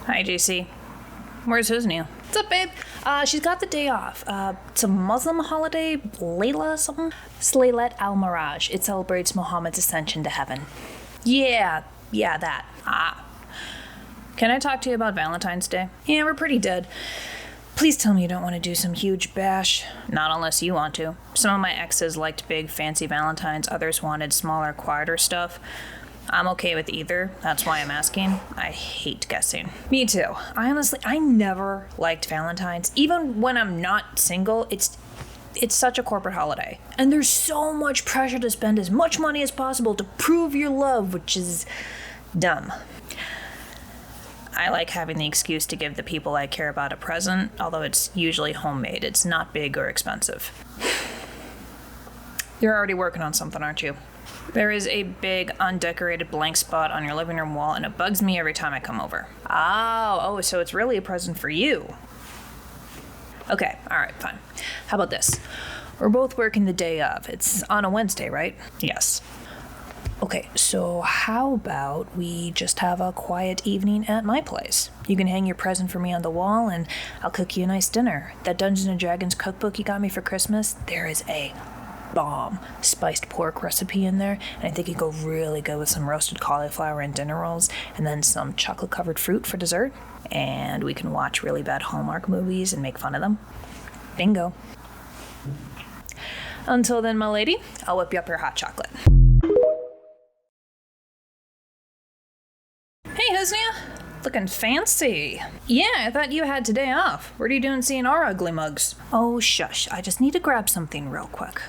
Hi, JC. Where's Husnia? What's up, babe? She's got the day off. It's a Muslim holiday, Layla something? Laylat al-Miraj. It celebrates Muhammad's ascension to heaven. Yeah, that. Can I talk to you about Valentine's Day? Yeah, we're pretty dead. Please tell me you don't want to do some huge bash. Not unless you want to. Some of my exes liked big, fancy Valentines. Others wanted smaller, quieter stuff. I'm okay with either. That's why I'm asking. I hate guessing. Me too. I never liked Valentine's. Even when I'm not single, it's such a corporate holiday. And there's so much pressure to spend as much money as possible to prove your love, which is dumb. I like having the excuse to give the people I care about a present, although it's usually homemade. It's not big or expensive. You're already working on something, aren't you? There is a big, undecorated blank spot on your living room wall, and it bugs me every time I come over. Oh, so it's really a present for you. Okay, alright, fine. How about this? We're both working the day of. It's on a Wednesday, right? Yes. Okay, so how about we just have a quiet evening at my place? You can hang your present for me on the wall, and I'll cook you a nice dinner. That Dungeons & Dragons cookbook you got me for Christmas, there is a bomb spiced pork recipe in there, and I think it'd go really good with some roasted cauliflower and dinner rolls, and then some chocolate-covered fruit for dessert. And we can watch really bad Hallmark movies and make fun of them. Bingo. Until then, my lady, I'll whip you up your hot chocolate. Hey, Husnia. Looking fancy. Yeah, I thought you had today off. What are you doing seeing our ugly mugs? Oh, shush. I just need to grab something real quick.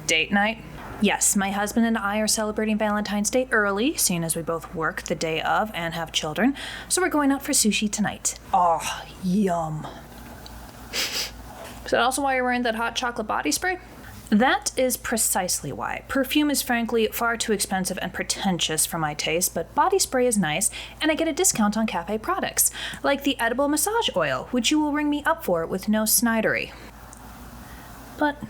Date night? Yes, my husband and I are celebrating Valentine's Day early, seeing as we both work the day of and have children. So we're going out for sushi tonight. Oh, yum. Is that also why you're wearing that hot chocolate body spray? That is precisely why. Perfume is frankly far too expensive and pretentious for my taste, but body spray is nice, and I get a discount on cafe products, like the edible massage oil, which you will ring me up for with no snidery. But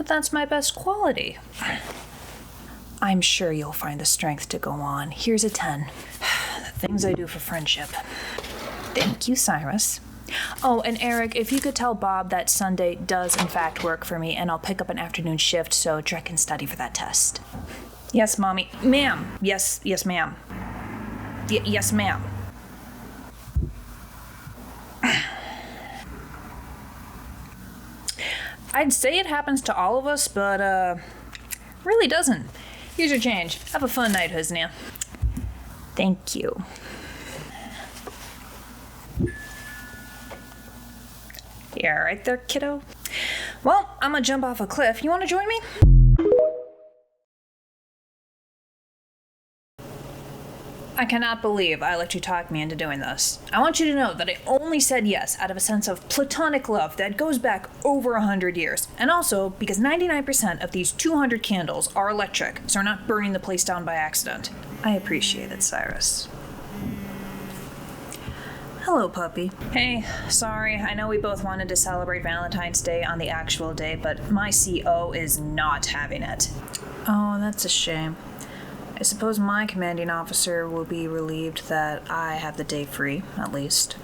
that's my best quality. I'm sure you'll find the strength to go on. Here's a 10. The things I do for friendship. Thank you, Cyrus. Oh, and Eric, if you could tell Bob that Sunday does in fact work for me, and I'll pick up an afternoon shift so Drek can study for that test. Yes, Mommy. Ma'am. Yes, ma'am. Yes, ma'am. I'd say it happens to all of us, but, really doesn't. Here's your change. Have a fun night, Husnia. Thank you. Yeah, right there, kiddo. Well, I'm gonna jump off a cliff. You wanna join me? I cannot believe I let you talk me into doing this. I want you to know that I only said yes out of a sense of platonic love that goes back over 100 years. And also because 99% of these 200 candles are electric, so we're not burning the place down by accident. I appreciate it, Cyrus. Hello, puppy. Hey, sorry, I know we both wanted to celebrate Valentine's Day on the actual day, but my CO is not having it. Oh, that's a shame. I suppose my commanding officer will be relieved that I have the day free, at least.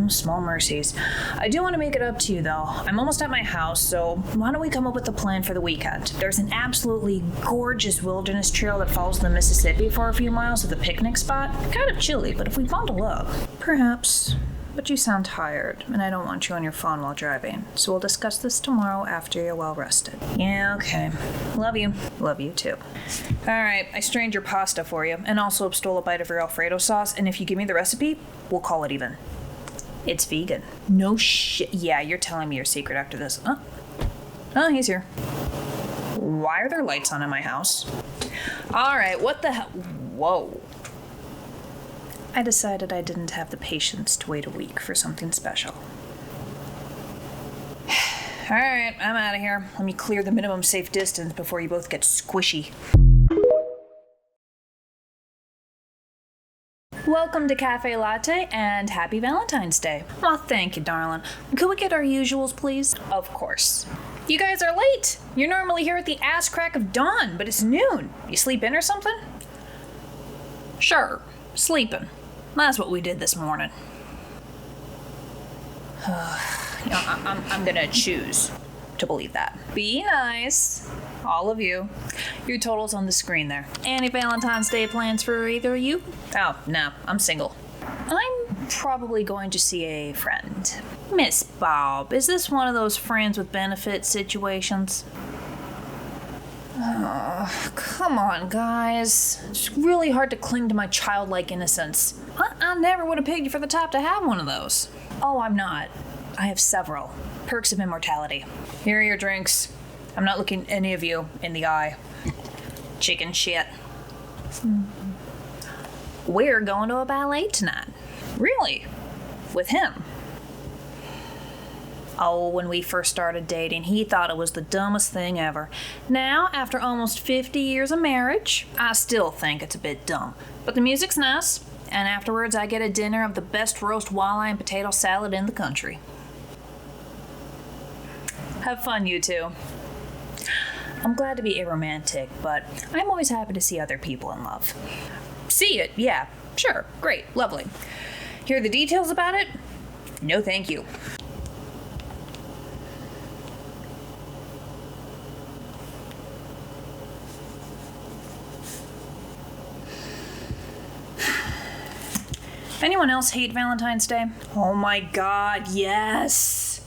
Small mercies. I do want to make it up to you, though. I'm almost at my house, so why don't we come up with a plan for the weekend? There's an absolutely gorgeous wilderness trail that follows the Mississippi for a few miles with a picnic spot. Kind of chilly, but if we bundle up, perhaps. But you sound tired, and I don't want you on your phone while driving, so we'll discuss this tomorrow after you're well rested. Yeah, okay. Love you. Love you, too. Alright, I strained your pasta for you, and also stole a bite of your Alfredo sauce, and if you give me the recipe, we'll call it even. It's vegan. No shit. Yeah, you're telling me your secret after this. Oh, he's here. Why are there lights on in my house? Alright, what the hell? Whoa. I decided I didn't have the patience to wait a week for something special. Alright, I'm out of here. Let me clear the minimum safe distance before you both get squishy. Welcome to Cafe Latte and happy Valentine's Day. Aw, thank you, darling. Could we get our usuals, please? Of course. You guys are late. You're normally here at the ass crack of dawn, but it's noon. You sleep in or something? Sure, sleeping. That's what we did this morning. I'm gonna choose to believe that. Be nice, all of you. Your total's on the screen there. Any Valentine's Day plans for either of you? Oh, no, I'm single. I'm probably going to see a friend. Miss Bob, is this one of those friends with benefits situations? Oh, come on, guys. It's really hard to cling to my childlike innocence. I never would have picked you for the top to have one of those. Oh, I'm not. I have several. Perks of immortality. Here are your drinks. I'm not looking any of you in the eye. Chicken shit. We're going to a ballet tonight. Really? With him? Oh, when we first started dating, he thought it was the dumbest thing ever. Now, after almost 50 years of marriage, I still think it's a bit dumb. But the music's nice, and afterwards I get a dinner of the best roast walleye and potato salad in the country. Have fun, you two. I'm glad to be aromantic, but I'm always happy to see other people in love. See it, yeah, sure, great, lovely. Hear the details about it? No thank you. Anyone else hate Valentine's Day? Oh my god, yes.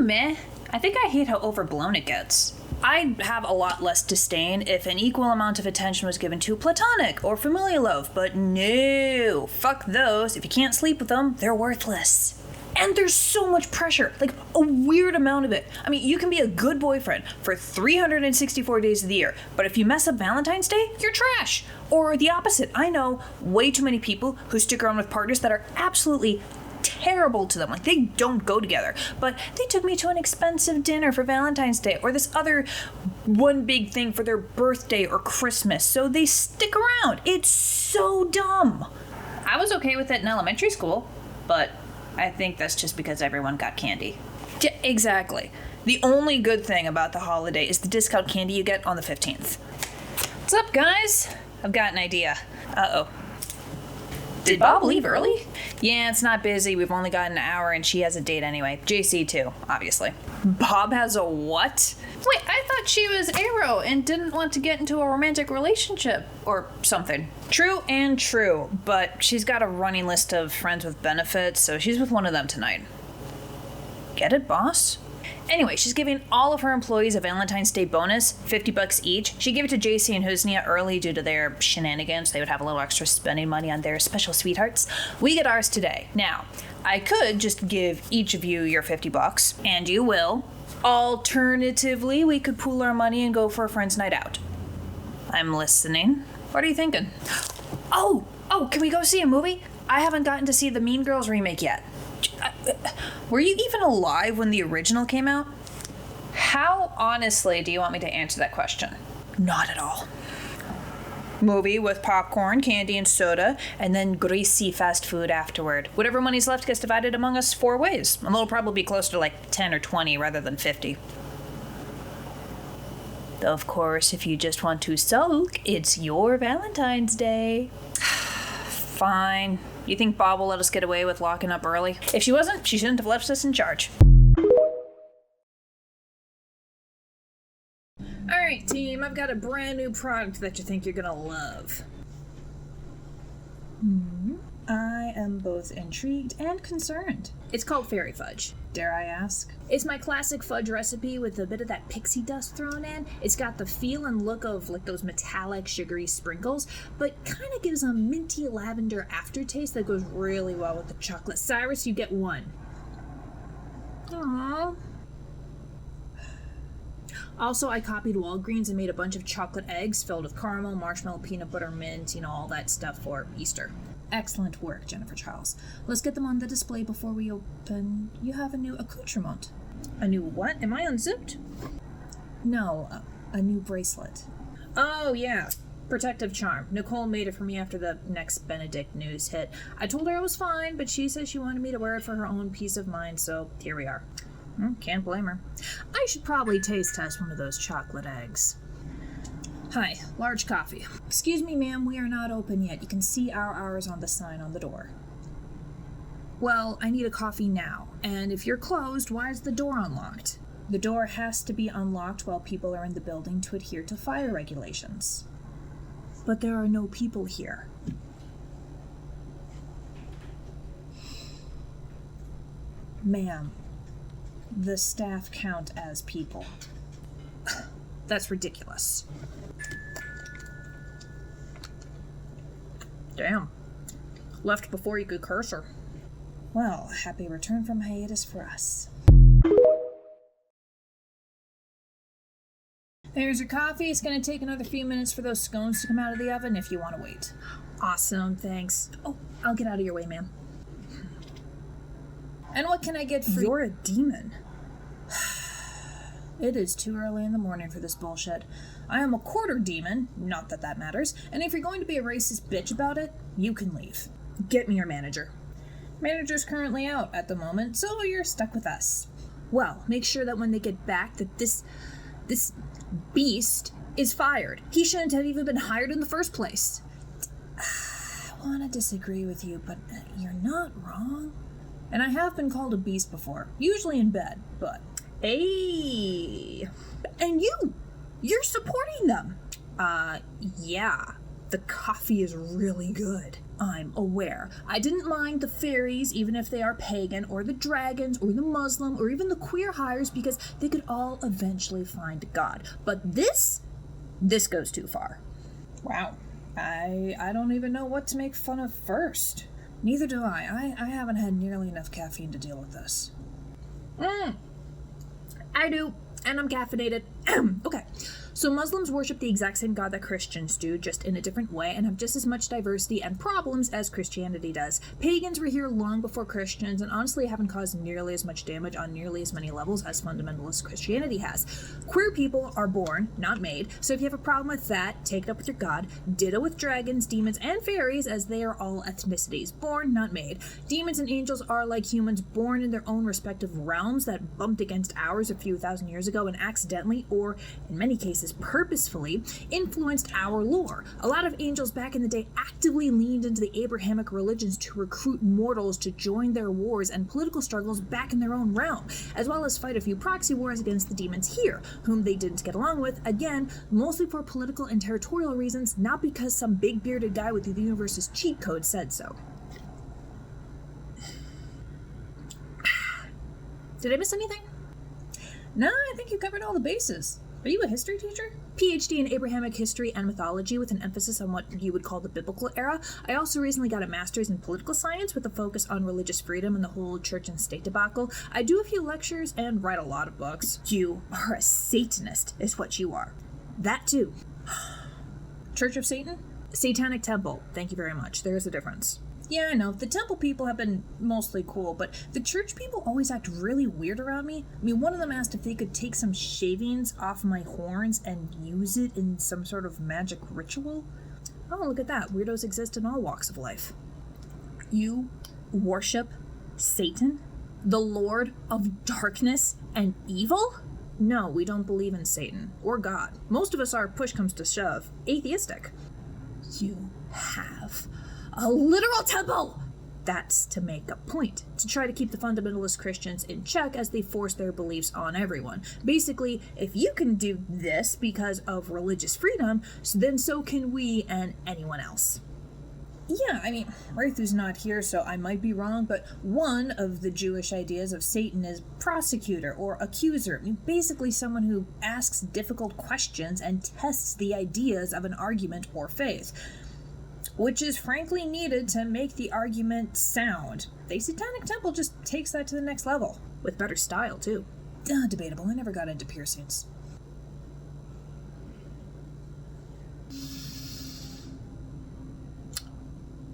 Meh. I think I hate how overblown it gets. I'd have a lot less disdain if an equal amount of attention was given to platonic or familial love, but no, fuck those. If you can't sleep with them, they're worthless. And there's so much pressure, like a weird amount of it. I mean, you can be a good boyfriend for 364 days of the year, but if you mess up Valentine's Day, you're trash. Or the opposite. I know way too many people who stick around with partners that are absolutely terrible to them, like they don't go together, but they took me to an expensive dinner for Valentine's Day or this other one big thing for their birthday or Christmas, so they stick around. It's so dumb. I was okay with it in elementary school, but I think that's just because everyone got candy. Yeah, exactly. The only good thing about the holiday is the discount candy you get on the 15th. What's up, guys? I've got an idea. Uh-oh. Did Bob leave early? Yeah, it's not busy. We've only got an hour and she has a date anyway. JC too, obviously. Bob has a what? Wait, I thought she was Arrow and didn't want to get into a romantic relationship or something. True and true, but she's got a running list of friends with benefits, so she's with one of them tonight. Get it, boss? Anyway, she's giving all of her employees a Valentine's Day bonus, $50 each. She gave it to JC and Husnia early due to their shenanigans. They would have a little extra spending money on their special sweethearts. We get ours today. Now, I could just give each of you your $50, and you will. Alternatively, we could pool our money and go for a friend's night out. I'm listening. What are you thinking? Oh, can we go see a movie? I haven't gotten to see the Mean Girls remake yet. Were you even alive when the original came out? How honestly do you want me to answer that question? Not at all. Movie with popcorn, candy, and soda, and then greasy fast food afterward. Whatever money's left gets divided among us 4 ways. And it'll probably be closer to like 10 or 20 rather than 50. Of course, if you just want to sulk, it's your Valentine's Day. Fine. You think Bob will let us get away with locking up early? If she wasn't, she shouldn't have left us in charge. Alright, team, I've got a brand new product that you think you're gonna love. I am both intrigued and concerned. It's called Fairy Fudge, dare I ask? It's my classic fudge recipe with a bit of that pixie dust thrown in. It's got the feel and look of like those metallic sugary sprinkles, but kind of gives a minty lavender aftertaste that goes really well with the chocolate. Cyrus, you get one. Aww. Also, I copied Walgreens and made a bunch of chocolate eggs filled with caramel, marshmallow, peanut butter, mint, all that stuff for Easter. Excellent work, Jennifer Charles. Let's get them on the display before we open. You have a new accoutrement. A new what? Am I unzipped? No, a new bracelet. Oh, yeah. Protective charm. Nicole made it for me after the next Benedict news hit. I told her I was fine, but she said she wanted me to wear it for her own peace of mind, so here we are. Can't blame her. I should probably taste test one of those chocolate eggs. Hi, large coffee. Excuse me, ma'am, we are not open yet. You can see our hours on the sign on the door. Well, I need a coffee now, and if you're closed, why is the door unlocked? The door has to be unlocked while people are in the building to adhere to fire regulations. But there are no people here. Ma'am, the staff count as people. That's ridiculous. Damn. Left before you could curse her. Well, happy return from hiatus for us. There's your coffee. It's going to take another few minutes for those scones to come out of the oven if you want to wait. Awesome, thanks. Oh, I'll get out of your way, ma'am. And what can I get for... You're a demon. It is too early in the morning for this bullshit. I am a quarter demon, not that that matters, and if you're going to be a racist bitch about it, you can leave. Get me your manager. Manager's currently out at the moment, so you're stuck with us. Well, make sure that when they get back that this beast is fired. He shouldn't have even been hired in the first place. I want to disagree with you, but you're not wrong. And I have been called a beast before, usually in bed, but... Hey! And you're supporting them. Yeah. The coffee is really good. I'm aware. I didn't mind the fairies, even if they are pagan, or the dragons, or the Muslim, or even the queer hires, because they could all eventually find God. But this goes too far. Wow. I don't even know what to make fun of first. Neither do I. I haven't had nearly enough caffeine to deal with this. I do, and I'm caffeinated. Okay, so Muslims worship the exact same God that Christians do, just in a different way, and have just as much diversity and problems as Christianity does. Pagans were here long before Christians, and honestly haven't caused nearly as much damage on nearly as many levels as fundamentalist Christianity has. Queer people are born, not made, so if you have a problem with that, take it up with your God. Ditto with dragons, demons, and fairies, as they are all ethnicities. Born, not made. Demons and angels are like humans, born in their own respective realms that bumped against ours a few thousand years ago and accidentally, or in many cases purposefully, influenced our lore. A lot of angels back in the day actively leaned into the Abrahamic religions to recruit mortals to join their wars and political struggles back in their own realm, as well as fight a few proxy wars against the demons here, whom they didn't get along with, again, mostly for political and territorial reasons, not because some big bearded guy with the universe's cheat code said so. Did I miss anything? No, I think you covered all the bases. Are you a history teacher? PhD in Abrahamic history and mythology with an emphasis on what you would call the biblical era. I also recently got a master's in political science with a focus on religious freedom and the whole church and state debacle. I do a few lectures and write a lot of books. You are a Satanist, is what you are. That too. Church of Satan? Satanic Temple. Thank you very much. There is a difference. Yeah, I know. The temple people have been mostly cool, but the church people always act really weird around me. I mean, one of them asked if they could take some shavings off my horns and use it in some sort of magic ritual. Oh, look at that. Weirdos exist in all walks of life. You worship Satan? The Lord of Darkness and Evil? No, we don't believe in Satan or God. Most of us are, push comes to shove, atheistic. You have a literal temple! That's to make a point, to try to keep the fundamentalist Christians in check as they force their beliefs on everyone. Basically, if you can do this because of religious freedom, then so can we and anyone else. Yeah, I mean, Raithu's not here, so I might be wrong, but one of the Jewish ideas of Satan is prosecutor or accuser. I mean, basically someone who asks difficult questions and tests the ideas of an argument or faith, which is frankly needed to make the argument sound. The Satanic Temple just takes that to the next level, with better style, too. Debatable, I never got into piercings.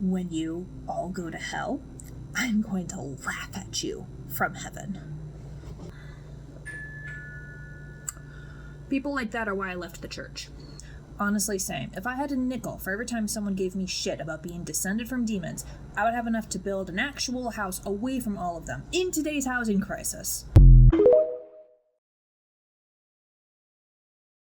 When you all go to hell, I'm going to laugh at you from heaven. People like that are why I left the church. Honestly, same. If I had a nickel for every time someone gave me shit about being descended from demons, I would have enough to build an actual house away from all of them, in today's housing crisis.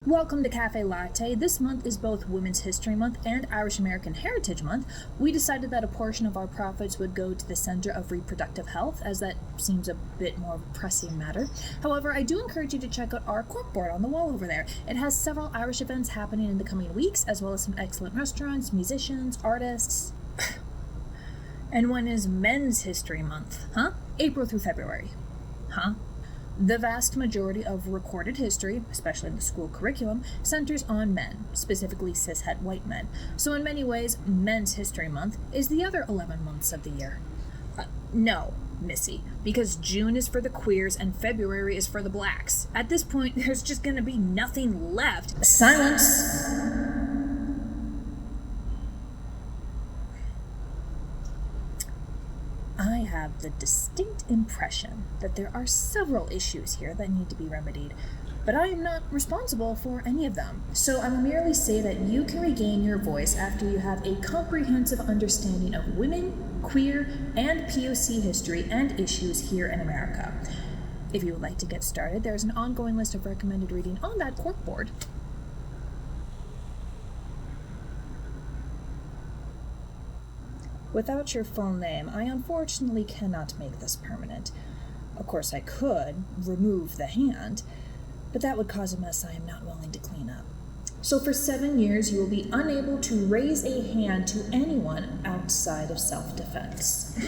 Welcome to Cafe Latte. This month is both Women's History Month and Irish American Heritage Month. We decided that a portion of our profits would go to the Center of Reproductive Health, as that seems a bit more pressing matter. However, I do encourage you to check out our corkboard on the wall over there. It has several Irish events happening in the coming weeks, as well as some excellent restaurants, musicians, artists. And when is Men's History Month? Huh? April through February. Huh? The vast majority of recorded history, especially in the school curriculum, centers on men, specifically cishet white men. So in many ways, Men's History Month is the other 11 months of the year. No, Missy, because June is for the queers and February is for the blacks. At this point, there's just gonna be nothing left. Silence! I have the distinct impression that there are several issues here that need to be remedied, but I am not responsible for any of them. So I will merely say that you can regain your voice after you have a comprehensive understanding of women, queer, and POC history and issues here in America. If you would like to get started, there is an ongoing list of recommended reading on that corkboard. Without your full name, I unfortunately cannot make this permanent. Of course, I could remove the hand, but that would cause a mess I am not willing to clean up. So for 7 years, you will be unable to raise a hand to anyone outside of self-defense.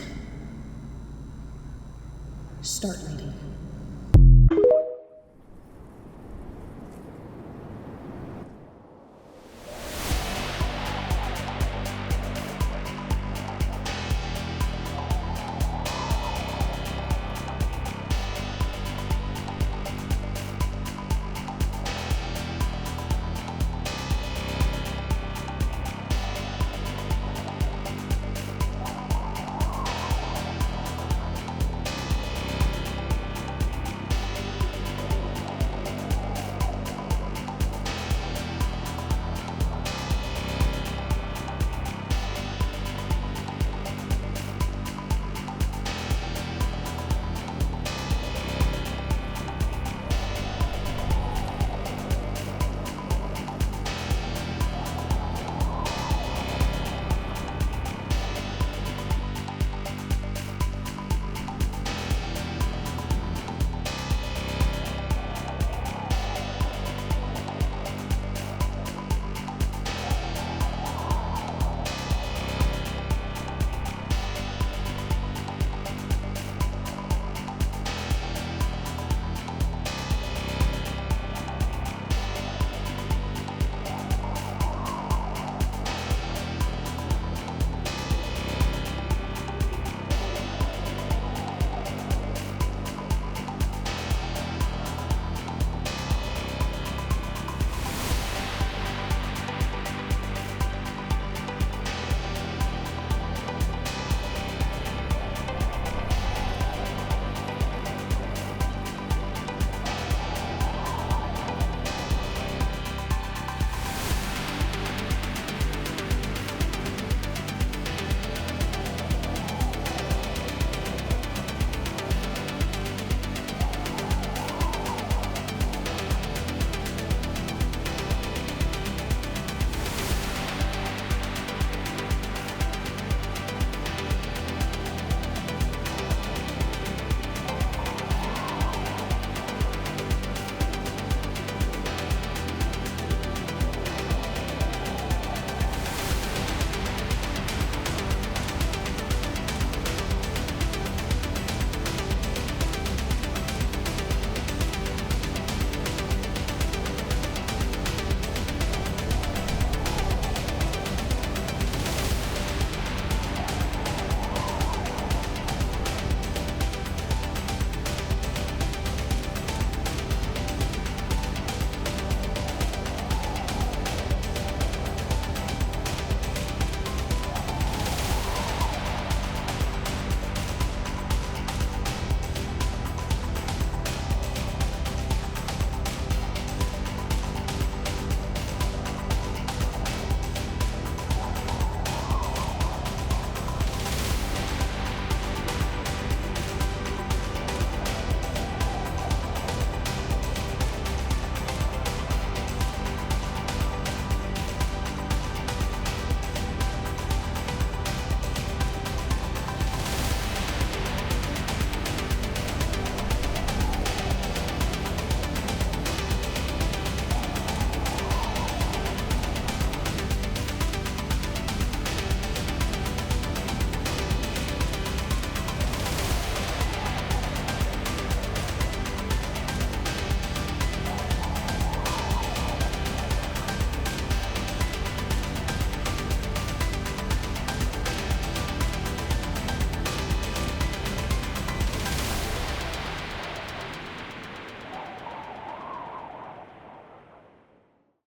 Start reading.